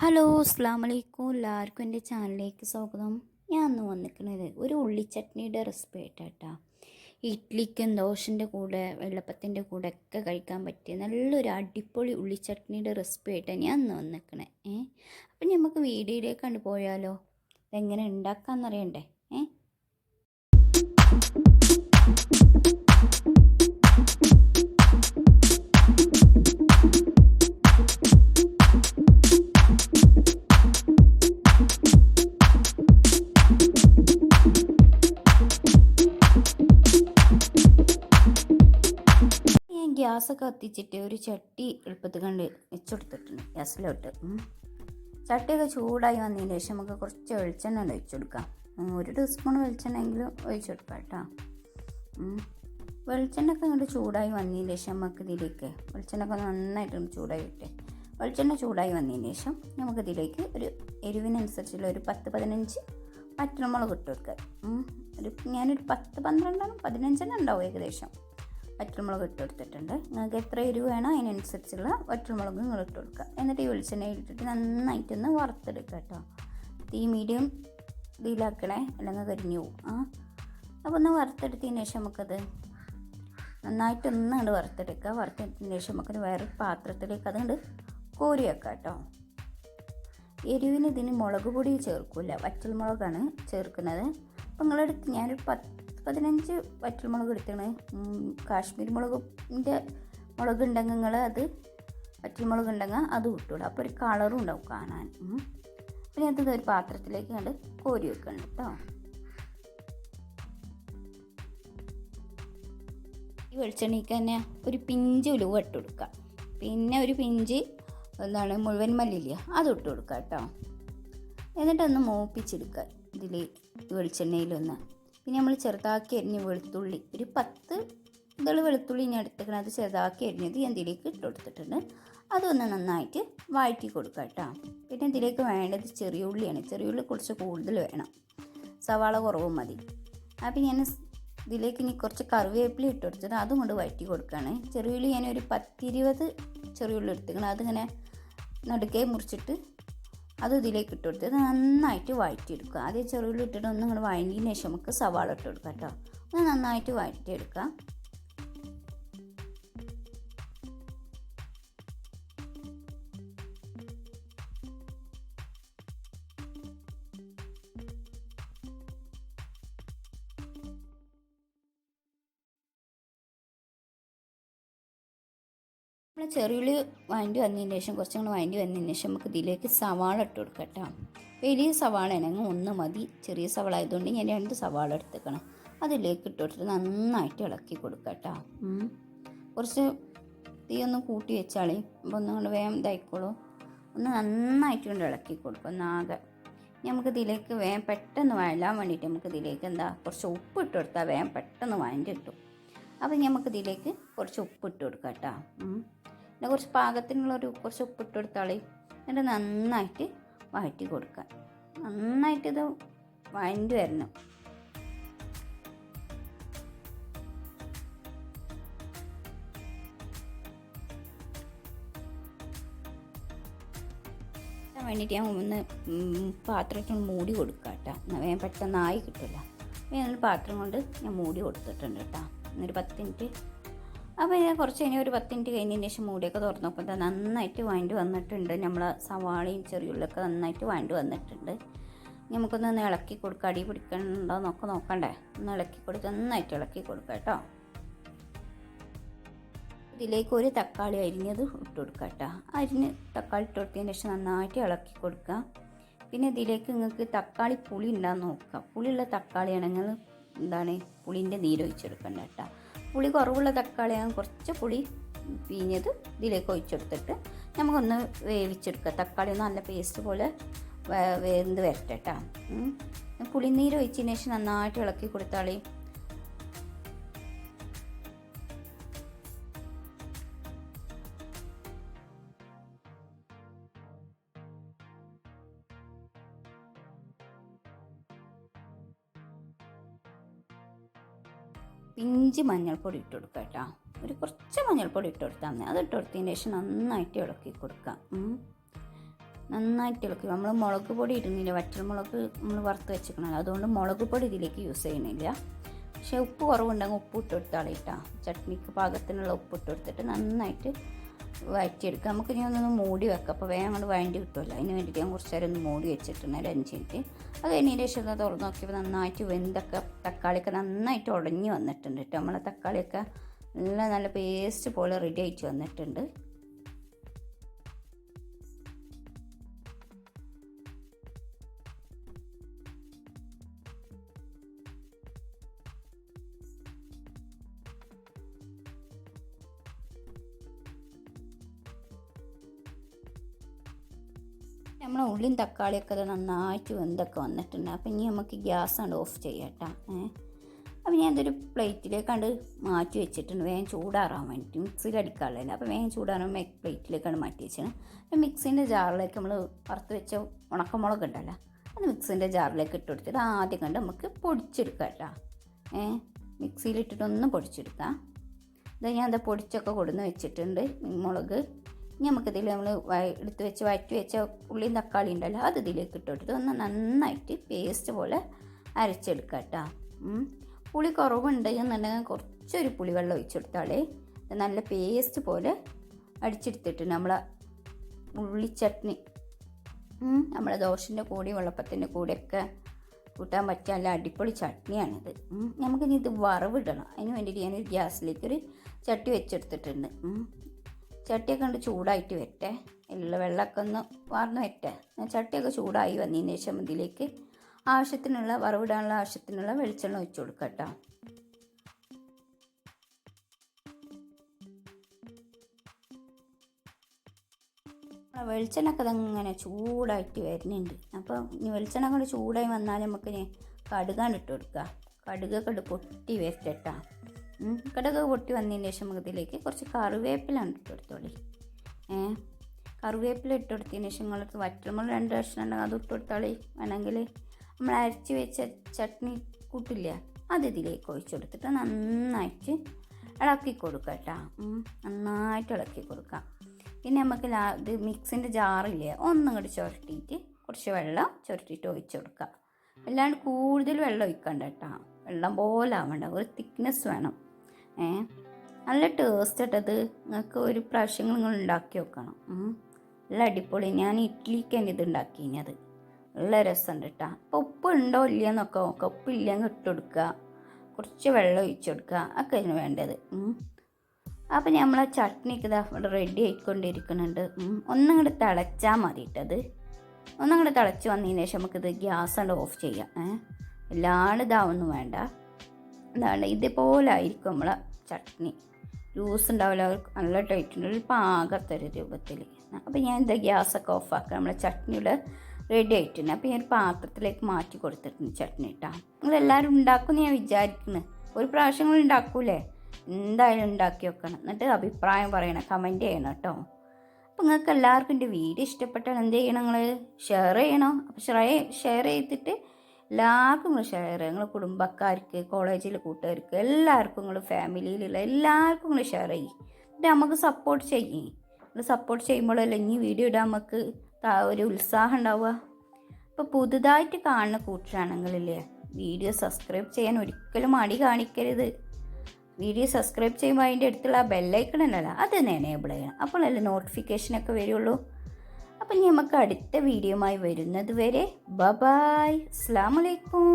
Hello അസ്സാം വലൈക്കും എല്ലാവർക്കും എൻ്റെ ചാനലിലേക്ക് സ്വാഗതം. ഞാൻ അന്ന് വന്നിരിക്കുന്നത് ഒരു ഉള്ളിച്ചട്നിയുടെ റെസിപ്പി ആയിട്ടാട്ടോ. ഇഡ്ലിക്കും ദോശൻ്റെ കൂടെ വെള്ളപ്പത്തിൻ്റെ കൂടെ ഒക്കെ കഴിക്കാൻ പറ്റിയ നല്ലൊരു അടിപൊളി ഉള്ളിച്ചട്നിയുടെ റെസിപ്പി ആയിട്ടാണ് ഞാൻ അന്ന് വന്നിരിക്കണേ. അപ്പം നമുക്ക് വീഡിയോയിലേക്ക് കണ്ടു പോയാലോ? ഇതെങ്ങനെ ഉണ്ടാക്കാമെന്നറിയണ്ടേ? ഗ്യാസൊക്കെ കത്തിച്ചിട്ട് ഒരു ചട്ടി എളുപ്പത്തിൽ കണ്ട് വെച്ചുകൊടുത്തിട്ടുണ്ട് ഗ്യാസിലോട്ട്. ചട്ടിയൊക്കെ ചൂടായി വന്നതിന് ശേഷം നമുക്ക് കുറച്ച് വെളിച്ചെണ്ണ ഒഴിച്ചു കൊടുക്കാം. 1 ടീസ്പൂൺ വെളിച്ചെണ്ണെങ്കിലും ഒഴിച്ചു കൊടുക്കാം കേട്ടോ. വെളിച്ചെണ്ണയൊക്കെ ഇങ്ങോട്ട് ചൂടായി വന്നതിന് ശേഷം നമുക്ക് ഇതിലേക്ക് വെളിച്ചെണ്ണയൊക്കെ നന്നായിട്ട് ചൂടായിട്ട് വെളിച്ചെണ്ണ ചൂടായി വന്നതിന് ശേഷം നമുക്കിതിലേക്ക് ഒരു എരിവിനനുസരിച്ചുള്ള ഒരു 10-15 പച്ചമുളക് ഇട്ട് കൊടുക്കുക. ഞാനൊരു 10-15 ഉണ്ടാവും ഏകദേശം. വറ്റൽമുളക് ഇട്ട് കൊടുത്തിട്ടുണ്ട്. നിങ്ങൾക്ക് എത്ര എരിവ് വേണോ അതിനനുസരിച്ചുള്ള വറ്റൽമുളക് നിങ്ങൾ ഇട്ട് കൊടുക്കുക. എന്നിട്ട് ഈ വെളിച്ചെണ്ണയിൽ ഇട്ടിട്ട് നന്നായിട്ടൊന്ന് വറുത്തെടുക്കുക കേട്ടോ. തീ മീഡിയം ഇതിലാക്കണേ, അല്ലെങ്കിൽ കരിഞ്ഞു പോകും. അപ്പോൾ ഒന്ന് വറുത്തെടുത്തതിന് ശേഷം നമുക്കത് നന്നായിട്ടൊന്ന് കണ്ട് വറുത്തെടുക്കുക. വറുത്തെടുത്തതിന് ശേഷം നമുക്കത് വേറെ പാത്രത്തിലേക്ക് അതുകൊണ്ട് കോരി വെക്കാം കേട്ടോ. എരിവിന് ഇതിന് മുളക് പൊടി ചേർക്കില്ല, വറ്റൽമുളകാണ് ചേർക്കുന്നത്. അപ്പോൾ നിങ്ങളെടുത്ത് ഞാനൊരു 10-15 വറ്റൽമുളക് എടുത്താണ്. കാശ്മീരി മുളകിൻ്റെ മുളക് ഉണ്ടെങ്കിൽ നിങ്ങൾ അത് വറ്റൽമുളക് ഉണ്ടെങ്കിൽ അത് ഇട്ടോളൂ. അപ്പോൾ ഒരു കളറും ഉണ്ടാവും കാണാൻ. പിന്നെ അത് ഒരു പാത്രത്തിലേക്ക് കണ്ട് കോരി വെക്കണം കേട്ടോ. ഈ വെളിച്ചെണ്ണയ്ക്ക് തന്നെ ഒരു പിഞ്ച് ഉലുവ ഇട്ട് കൊടുക്കുക. പിന്നെ ഒരു പിഞ്ച് മുഴുവൻ മല്ലിയില അത് ഇട്ട് കൊടുക്കുക കേട്ടോ. എന്നിട്ടൊന്ന് മൂപ്പിച്ചെടുക്കുക ഇതിൽ വെളിച്ചെണ്ണയിലൊന്ന്. പിന്നെ നമ്മൾ ചെറുതാക്കി അരിഞ്ഞ് വെളുത്തുള്ളി ഒരു 10 ഇതൾ വെളുത്തുള്ളി ഞാൻ എടുത്തിക്കണം. അത് ചെറുതാക്കി അരിഞ്ഞത് ഞാൻ ഇതിലേക്ക് ഇട്ട് കൊടുത്തിട്ടുണ്ട്. അതൊന്ന് നന്നായിട്ട് വഴറ്റി കൊടുക്കുക കേട്ടോ. പിന്നെ ഇതിലേക്ക് വേണ്ടത് ചെറിയ ഉള്ളിയാണ്. ചെറിയ ഉള്ളി കുറച്ച് കൂടുതൽ വേണം, സവാള കുറവും മതി. അപ്പം ഞാൻ ഇതിലേക്ക് ഇനി കുറച്ച് കറിവേപ്പില ഇട്ട് കൊടുത്തിട്ട് അതും കൊണ്ട് വഴറ്റി കൊടുക്കുകയാണ്. ചെറിയ ഉള്ളി ഞാൻ ഒരു 10-20 ചെറിയ ഉള്ളി എടുത്തിക്കണം. അതിങ്ങനെ നടുക്കേ മുറിച്ചിട്ട് അത് ഇതിലേക്ക് ഇട്ട് കൊടുത്ത് നന്നായിട്ട് വഴറ്റിയെടുക്കുക. ആദ്യം ചെറുള്ളി ഇട്ടിട്ട് ഒന്ന് ഇങ്ങനെ വഴങ്ങിയതിന് ശേഷം നമുക്ക് സവാള ഇട്ട് കൊടുക്കാം കേട്ടോ. ഒന്ന് നന്നായിട്ട് വഴറ്റിയെടുക്കുക. നമ്മൾ ചെറിയുള്ളി വഴണ്ടി വന്നതിന് ശേഷം കുറച്ചും കൂടെ വഴണ്ടി വന്നതിന് ശേഷം നമുക്ക് ഇതിലേക്ക് സവാള ഇട്ട് കൊടുക്കാം കേട്ടോ. വലിയ സവാള ആണെങ്കിൽ 1 മതി. ചെറിയ സവാള ആയതുകൊണ്ട് ഞാൻ 2 സവാള എടുത്തേക്കണം. അതിലേക്ക് ഇട്ട് കൊടുത്തിട്ട് നന്നായിട്ട് ഇളക്കി കൊടുക്കാം കേട്ടോ. കുറച്ച് തീ ഒന്ന് കൂട്ടി വെച്ചാളേ, അപ്പോൾ ഒന്നും കൊണ്ട് വേഗം ഇതായിക്കോളൂ. ഒന്ന് നന്നായിട്ട് കൊണ്ട് ഇളക്കി കൊടുക്കും ഒന്നാകെ. നമുക്ക് ഇതിലേക്ക് വേഗം പെട്ടെന്ന് വഴലാൻ വേണ്ടിയിട്ട് നമുക്ക് ഇതിലേക്ക് കുറച്ച് ഉപ്പ് ഇട്ട് കൊടുത്താൽ വേഗം പെട്ടെന്ന് വഴണ്ടി കിട്ടും. അപ്പോൾ നമുക്ക് ഇതിലേക്ക് കുറച്ച് ഉപ്പ് ഇട്ട് കൊടുക്കാം കേട്ടോ. പിന്നെ കുറച്ച് പാകത്തിനുള്ളൊരു കുറച്ച് ഉപ്പ് ഇട്ട് കൊടുത്താളേ. എന്നിട്ട് നന്നായിട്ട് വഴറ്റി കൊടുക്കുക. നന്നായിട്ടിത് വഴണ്ടി വരണം. വേണ്ടിയിട്ട് ഞാൻ ഒന്ന് പാത്രത്തിൽ മൂടി കൊടുക്കുക കേട്ടോ. എന്നാൽ വേഗം പെട്ടെന്നായി കിട്ടില്ല. വേഗം പാത്രം കൊണ്ട് ഞാൻ മൂടി കൊടുത്തിട്ടുണ്ട് കേട്ടോ. ഒരു 10 മിനിറ്റ്. അപ്പോൾ ഞാൻ കുറച്ച് കഴിഞ്ഞ് ഒരു 10 മിനിറ്റ് കഴിഞ്ഞതിന് ശേഷം മൂടിയൊക്കെ തുറന്നപ്പോൾ നന്നായിട്ട് വഴണ്ടി വന്നിട്ടുണ്ട്. നമ്മൾ സവാളയും ചെറിയുള്ളിയൊക്കെ നന്നായിട്ട് വഴണ്ടി വന്നിട്ടുണ്ട്. നമുക്കൊന്ന് ഇളക്കി കൊടുക്കുക. അടി പിടിക്കണ്ടോ എന്നൊക്കെ നോക്കണ്ടേ. ഒന്ന് ഇളക്കി കൊടുത്ത് നന്നായിട്ട് ഇളക്കി കൊടുക്കുക കേട്ടോ. ഇതിലേക്ക് ഒരു തക്കാളി അരിഞ്ഞത് ഇട്ട് കൊടുക്കുക കേട്ടോ. തക്കാളി ഇട്ട് കൊടുത്തതിന് ശേഷം നന്നായിട്ട് ഇളക്കി കൊടുക്കുക. പിന്നെ ഇതിലേക്ക് നിങ്ങൾക്ക് തക്കാളി പുളി ഉണ്ടാകുന്ന നോക്കുക. പുളിയുള്ള തക്കാളിയാണെങ്കിൽ പുളിൻ്റെ നീരൊഴിച്ചെടുക്കണ്ട കേട്ടോ. പുളി കുറവുള്ള തക്കാളിയാണ് കുറച്ച് പുളി പിഴിഞ്ഞത് ഇതിലേക്ക് ഒഴിച്ചെടുത്തിട്ട് നമുക്കൊന്ന് വേവിച്ചെടുക്കുക. തക്കാളി നല്ല പേസ്റ്റ് പോലെ വെന്ത് വരട്ടെ കേട്ടോ. പുളിനീര് ഒഴിച്ചതിന് ശേഷം നന്നായിട്ട് ഇളക്കി കൊടുത്താളേ. പിഞ്ച് മഞ്ഞൾപ്പൊടി ഇട്ട് കൊടുക്കുക കേട്ടോ. ഒരു കുറച്ച് മഞ്ഞൾപ്പൊടി ഇട്ട് കൊടുത്താൽ മതി. അത് ഇട്ട് കൊടുത്തതിന് ശേഷം നന്നായിട്ട് ഇളക്കി കൊടുക്കുക. നന്നായിട്ട് ഇളക്കി. നമ്മൾ മുളക് പൊടി ഇടുന്നില്ല, വറ്റൽമുളക് നമ്മൾ വറുത്ത് വെച്ചിരിക്കണം, അതുകൊണ്ട് മുളക് പൊടി ഇതിലേക്ക് യൂസ് ചെയ്യണില്ല. പക്ഷേ ഉപ്പ് കുറവുണ്ടെങ്കിൽ ഉപ്പ് ഇട്ട് കൊടുത്താളിട്ടാ. ചട്നിക്ക് പാകത്തിനുള്ള ഉപ്പ് ഇട്ട് കൊടുത്തിട്ട് നന്നായിട്ട് വഴറ്റിയെടുക്കുക. നമുക്ക് ഇനി ഒന്നൊന്ന് മൂടി വെക്കാം, അപ്പോൾ വേഗം അങ്ങോട്ട് വഴണ്ടി കിട്ടുമല്ലോ. അതിന് വേണ്ടിയിട്ട് ഞാൻ കുറച്ച് നേരം ഒന്ന് മൂടി വെച്ചിട്ടുണ്ട്, ഒരു 5 മിനിറ്റ്. അത് കഴിഞ്ഞതിന് ശേഷം തുറന്ന് നോക്കിയപ്പോൾ നന്നായിട്ട് വെന്തൊക്കെ തക്കാളിയൊക്കെ നന്നായിട്ട് ഉടഞ്ഞ് വന്നിട്ടുണ്ട് കേട്ടോ. നമ്മളെ തക്കാളിയൊക്കെ നല്ല പേസ്റ്റ് പോലെ റെഡി ആയിട്ട് വന്നിട്ടുണ്ട്. നമ്മളെ ഉള്ളിയും തക്കാളിയൊക്കെ അത് നന്നായിട്ട് വെന്തൊക്കെ വന്നിട്ടുണ്ട്. അപ്പം ഇനി നമുക്ക് ഗ്യാസ് ആണ് ഓഫ് ചെയ്യാം കേട്ടോ. അപ്പം ഞാൻ ഇതൊരു പ്ലേറ്റിലേക്കാണ്ട് മാറ്റി വെച്ചിട്ടുണ്ട്, വേഗം ചൂടാറാൻ വേണ്ടിയിട്ട്. മിക്സിയിൽ അടിക്കാനുള്ളതല്ല, അപ്പോൾ വേഗം ചൂടാറാൻ പ്ലേറ്റിലേക്കാണ് മാറ്റി വെച്ചത്. അപ്പം മിക്സിൻ്റെ ജാറിലേക്ക് നമ്മൾ വറുത്ത് വെച്ച ഉണക്കമുളക് ഉണ്ടല്ലോ, അത് മിക്സിൻ്റെ ജാറിലേക്ക് ഇട്ട് കൊടുത്തിട്ട് ആദ്യം കണ്ട് നമുക്ക് പൊടിച്ചെടുക്കാം കേട്ടോ. മിക്സിയിലിട്ടിട്ടൊന്ന് പൊടിച്ചെടുക്കാം. ഇത് ഞാൻ എന്താ പൊടിച്ചൊക്കെ കൊടുന്ന് വെച്ചിട്ടുണ്ട് മുളക്. ഇനി നമുക്കിതിൽ നമ്മൾ എടുത്ത് വെച്ച് വഴറ്റി വെച്ച ഉള്ളിയും തക്കാളി ഉണ്ടല്ലോ, അത് ഇതിലേക്ക് ഇട്ട് കൊടുത്തിട്ട് ഒന്ന് നന്നായിട്ട് പേസ്റ്റ് പോലെ അരച്ചെടുക്കുക കേട്ടോ. പുളി കുറവുണ്ടെന്നുണ്ടെങ്കിൽ കുറച്ചൊരു പുളിവെള്ളം ഒഴിച്ചെടുത്താളേ നല്ല പേസ്റ്റ് പോലെ അടിച്ചെടുത്തിട്ട് നമ്മളെ ഉള്ളി ചട്നി നമ്മളെ ദോശൻ്റെ കൂടി വെള്ളപ്പത്തിൻ്റെ കൂടെയൊക്കെ കൂട്ടാൻ പറ്റിയ നല്ല അടിപൊളി ചട്നിയാണിത്. നമുക്കിനി ഇത് വറവിടണം. അതിന് വേണ്ടിയിട്ട് ഞാനൊരു ഗ്യാസിലേക്കൊരു ചട്ടി വെച്ചെടുത്തിട്ടുണ്ട്. ചട്ടിയൊക്കെ കണ്ട് ചൂടായിട്ട് വരട്ടെ, എല്ലാ വെള്ളമൊക്കെ ഒന്ന് വാർന്ന് വരട്ടെ. ചട്ടിയൊക്കെ ചൂടായി വന്നതിന് ശേഷം ഇതിലേക്ക് ആവശ്യത്തിനുള്ള വറവിടാനുള്ള ആവശ്യത്തിനുള്ള വെളിച്ചെണ്ണ ഒഴിച്ചു കൊടുക്കുക കേട്ടോ. വെളിച്ചെണ്ണൊക്കെ അതങ്ങനെ ചൂടായിട്ട് വരുന്നുണ്ട്. അപ്പോൾ ഇനി വെളിച്ചെണ്ണ കൊണ്ട് ചൂടായി വന്നാൽ നമുക്ക് കടുകാണ് ഇട്ട് കൊടുക്കുക. കടുകൊക്കെ പൊട്ടി വരട്ടെട്ടാ. കടുക് പൊട്ടി വന്നതിന് ശേഷം നമുക്ക് ഇതിലേക്ക് കുറച്ച് കറിവേപ്പിലാണ് ഇട്ട് കൊടുത്തോളി. കറിവേപ്പില ഇട്ട് കൊടുത്തതിന് ശേഷം നിങ്ങൾക്ക് വറ്റൽമുളക് 2 കഷ്ണം ഉണ്ടെങ്കിൽ അത് ഇട്ട് കൊടുത്തോളി. വേണമെങ്കിൽ നമ്മൾ അരച്ച് വെച്ച ചട്നി കൂട്ടില്ല, അത് ഇതിലേക്ക് ഒഴിച്ചു കൊടുത്തിട്ട് നന്നായിട്ട് ഇളക്കി കൊടുക്കുക കേട്ടോ. നന്നായിട്ട് ഇളക്കി കൊടുക്കാം. പിന്നെ നമുക്ക് ഇത് മിക്സിൻ്റെ ജാറില്ലേ ഒന്നും കൂടി ചുരട്ടിയിട്ട് കുറച്ച് വെള്ളം ചുരട്ടിയിട്ട് ഒഴിച്ചു കൊടുക്കുക. അല്ലാണ്ട് കൂടുതൽ വെള്ളം ഒഴിക്കണ്ട കേട്ടോ, വെള്ളം പോലെ ആവണ്ട, ഒരു തിക്നെസ് വേണം. നല്ല ടേസ്റ്റ് ഇട്ടത് നിങ്ങൾക്ക് ഒരു പ്രാവശ്യം നിങ്ങൾ ഉണ്ടാക്കി വെക്കണം. നല്ല അടിപൊളി. ഞാൻ ഇഡ്ഡലിക്ക് തന്നെ ഇത് ഉണ്ടാക്കിയത്, നല്ല രസമുണ്ട് കേട്ടോ. അപ്പോൾ ഉപ്പ് ഉണ്ടോ ഇല്ലയെന്നൊക്കെ നോക്കുക. ഉപ്പ് ഇല്ലെങ്കിൽ ഇട്ട് കൊടുക്കുക, കുറച്ച് വെള്ളം ഒഴിച്ചു കൊടുക്കുക, ഒക്കെ അതിന് വേണ്ടത്. അപ്പം നമ്മളെ ചട്നിക്ക് ഇതാ ഇവിടെ റെഡി ആയിക്കൊണ്ടിരിക്കുന്നുണ്ട്. ഒന്നും കൂടെ തിളച്ചാൽ മതി ഇട്ടത്. ഒന്നും കൂടെ തിളച്ച് വന്നതിന് ശേഷം നമുക്കിത് ഗ്യാസ് കൊണ്ട് ഓഫ് ചെയ്യാം. എല്ലാവരും ഇതാവൊന്നും വേണ്ട. എന്താണ് ഇതുപോലെ ആയിരിക്കും നമ്മളെ ചട്നി. ലൂസ് ഉണ്ടാവില്ല, നല്ല ടൈറ്റുണ്ട്, ഒരു പാകത്തൊരു രൂപത്തിൽ. അപ്പോൾ ഞാൻ എന്താ ഗ്യാസൊക്കെ ഓഫാക്കുക. നമ്മളെ ചട്നിയുടെ റെഡി ആയിട്ടുണ്ട്. അപ്പോൾ ഞാൻ ഒരു പാത്രത്തിലേക്ക് മാറ്റി കൊടുത്തിട്ടുണ്ട് ചട്നി ഇട്ടാ. നിങ്ങളെല്ലാവരും ഉണ്ടാക്കുമെന്ന് ഞാൻ വിചാരിക്കുന്നു. ഒരു പ്രാവശ്യം നിങ്ങൾ ഉണ്ടാക്കൂലേ, എന്തായാലും ഉണ്ടാക്കി വെക്കണം. എന്നിട്ട് അഭിപ്രായം പറയണം, കമൻറ്റ് ചെയ്യണം കേട്ടോ. അപ്പോൾ നിങ്ങൾക്ക് എല്ലാവർക്കും എൻ്റെ വീഡിയോ ഇഷ്ടപ്പെട്ടാൽ എന്ത് ചെയ്യണം, നിങ്ങൾ ഷെയർ ചെയ്യണം. അപ്പോൾ ഷെയർ ചെയ്തിട്ട് എല്ലാവർക്കും നിങ്ങൾ ഷെയർ ചെയ്യുക. നിങ്ങൾ കുടുംബക്കാർക്ക്, കോളേജിലെ കൂട്ടുകാർക്ക്, എല്ലാവർക്കും നിങ്ങൾ ഫാമിലിയിലുള്ള എല്ലാവർക്കും നിങ്ങൾ ഷെയർ ചെയ്യും. എന്നിട്ട് നമുക്ക് സപ്പോർട്ട് ചെയ്യും. നിങ്ങൾ സപ്പോർട്ട് ചെയ്യുമ്പോഴല്ലേ ഇനി വീഡിയോ ഇടാൻ നമുക്ക് ഒരു ഉത്സാഹം ഉണ്ടാവുക. അപ്പോൾ പുതുതായിട്ട് കാണുന്ന കൂട്ടരാണെങ്കിലില്ലേ വീഡിയോ സബ്സ്ക്രൈബ് ചെയ്യാൻ ഒരിക്കലും മടി കാണിക്കരുത്. വീഡിയോ സബ്സ്ക്രൈബ് ചെയ്യുമ്പോൾ അതിൻ്റെ അടുത്തുള്ള ആ ബെല്ലൈക്കൺ ഉണ്ടല്ലോ അതൊന്ന് എനേബിൾ ചെയ്യണം, അപ്പോഴല്ലേ നോട്ടിഫിക്കേഷനൊക്കെ വരുള്ളൂ. അപ്പം നമുക്ക് അടുത്ത വീഡിയോയുമായി വരുന്നത് വരെ ബൈ, അസ്സലാമു അലൈക്കും.